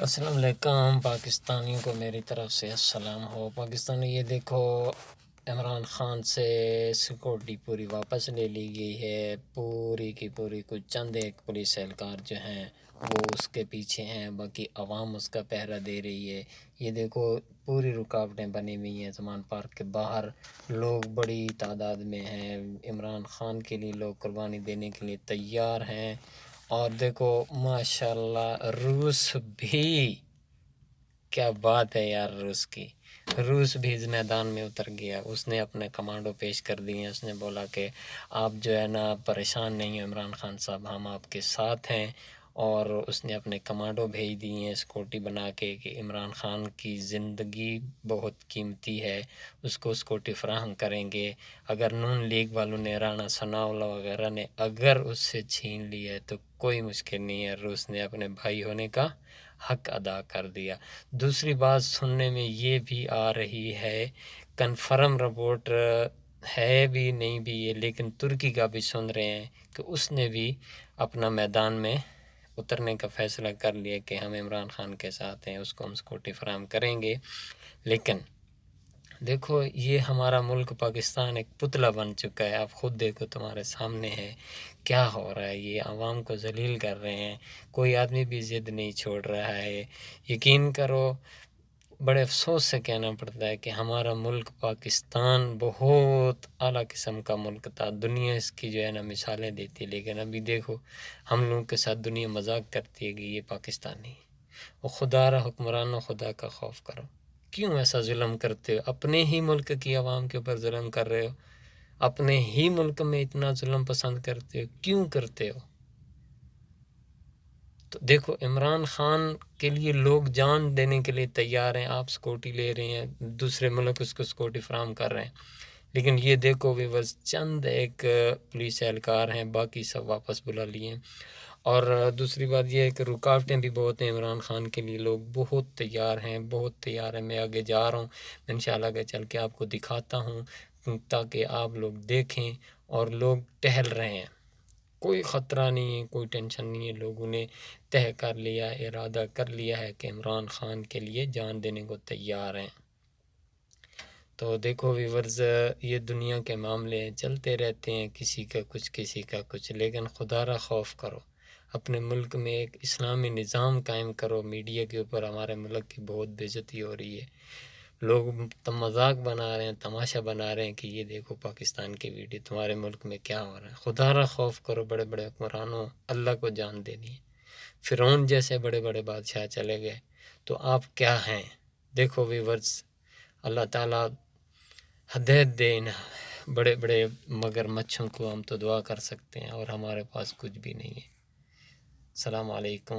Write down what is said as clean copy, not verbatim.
السلام علیکم پاکستانیوں کو میری طرف سے السلام ہو۔ پاکستانی یہ دیکھو عمران خان سے سیکورٹی پوری واپس لے لی گئی ہے، پوری کی پوری، کچھ چند ایک پولیس اہلکار جو ہیں وہ اس کے پیچھے ہیں، باقی عوام اس کا پہرا دے رہی ہے۔ یہ دیکھو پوری رکاوٹیں بنی ہوئی ہیں زمان پارک کے باہر، لوگ بڑی تعداد میں ہیں، عمران خان کے لیے لوگ قربانی دینے کے لیے تیار ہیں۔ اور دیکھو ماشاءاللہ روس بھی، کیا بات ہے یار، روس بھی اس میدان میں اتر گیا، اس نے اپنے کمانڈو پیش کر دیے ہیں۔ اس نے بولا کہ آپ جو ہے نا پریشان نہیں ہیں عمران خان صاحب، ہم آپ کے ساتھ ہیں۔ اور اس نے اپنے کمانڈو بھیج دیے ہیں سیکورٹی بنا کے کہ عمران خان کی زندگی بہت قیمتی ہے، اس کو سیکورٹی فراہم کریں گے۔ اگر نون لیگ والوں نے، رانا ثناءاللہ وغیرہ نے اگر اس سے چھین لی ہے تو کوئی مشکل نہیں ہے، روس نے اپنے بھائی ہونے کا حق ادا کر دیا۔ دوسری بات سننے میں یہ بھی آ رہی ہے، کنفرم رپورٹ ہے بھی نہیں بھی ہے، لیکن ترکی کا بھی سن رہے ہیں کہ اس نے بھی اپنا میدان میں اترنے کا فیصلہ کر لیا کہ ہم عمران خان کے ساتھ ہیں، اس کو ہم سیکورٹی فراہم کریں گے۔ لیکن دیکھو یہ ہمارا ملک پاکستان ایک پتلا بن چکا ہے، آپ خود دیکھو تمہارے سامنے ہے کیا ہو رہا ہے، یہ عوام کو ذلیل کر رہے ہیں، کوئی آدمی بھی ضد نہیں چھوڑ رہا ہے۔ یقین کرو بڑے افسوس سے کہنا پڑتا ہے کہ ہمارا ملک پاکستان بہت اعلیٰ قسم کا ملک تھا، دنیا اس کی جو ہے نا مثالیں دیتی، لیکن ابھی دیکھو ہم لوگوں کے ساتھ دنیا مذاق کرتی ہے کہ یہ پاکستانی، وہ خدا را حکمرانوں، خدا کا خوف کرو، کیوں ایسا ظلم کرتے ہو؟ اپنے ہی ملک کی عوام کے اوپر ظلم کر رہے ہو، اپنے ہی ملک میں اتنا ظلم پسند کرتے ہو، کیوں کرتے ہو؟ تو دیکھو عمران خان کے لیے لوگ جان دینے کے لیے تیار ہیں، آپ سیکورٹی لے رہے ہیں، دوسرے ملک اس کو سیکورٹی فراہم کر رہے ہیں، لیکن یہ دیکھو بھی بس چند ایک پولیس اہلکار ہیں، باقی سب واپس بلا لیے ہیں۔ اور دوسری بات یہ ہے کہ رکاوٹیں بھی بہت ہیں عمران خان کے لیے، لوگ بہت تیار ہیں، بہت تیار ہیں۔ میں آگے جا رہا ہوں، میں انشاءاللہ آگے چل کے آپ کو دکھاتا ہوں تاکہ آپ لوگ دیکھیں، اور لوگ ٹہل رہے ہیں، کوئی خطرہ نہیں ہے، کوئی ٹینشن نہیں ہے، لوگوں نے طے کر لیا، ارادہ کر لیا ہے کہ عمران خان کے لیے جان دینے کو تیار ہیں۔ تو دیکھو ویورز، یہ دنیا کے معاملے چلتے رہتے ہیں، کسی کا کچھ، لیکن خدا را خوف کرو، اپنے ملک میں ایک اسلامی نظام قائم کرو۔ میڈیا کے اوپر ہمارے ملک کی بہت بے عزتی ہو رہی ہے، لوگ مذاق بنا رہے ہیں، تماشا بنا رہے ہیں کہ یہ دیکھو پاکستان کی ویڈیو، تمہارے ملک میں کیا ہو رہا ہے۔ خدا را خوف کرو، بڑے بڑے حکمرانوں، اللہ کو جان دینی ہے۔ فرعون جیسے بڑے بڑے بادشاہ چلے گئے تو آپ کیا ہیں؟ دیکھو ویورز، اللہ تعالیٰ ہدایت دے ان بڑے بڑے مگر مچھوں کو، ہم تو دعا کر سکتے ہیں، اور ہمارے پاس کچھ بھی نہیں ہے۔ السلام علیکم۔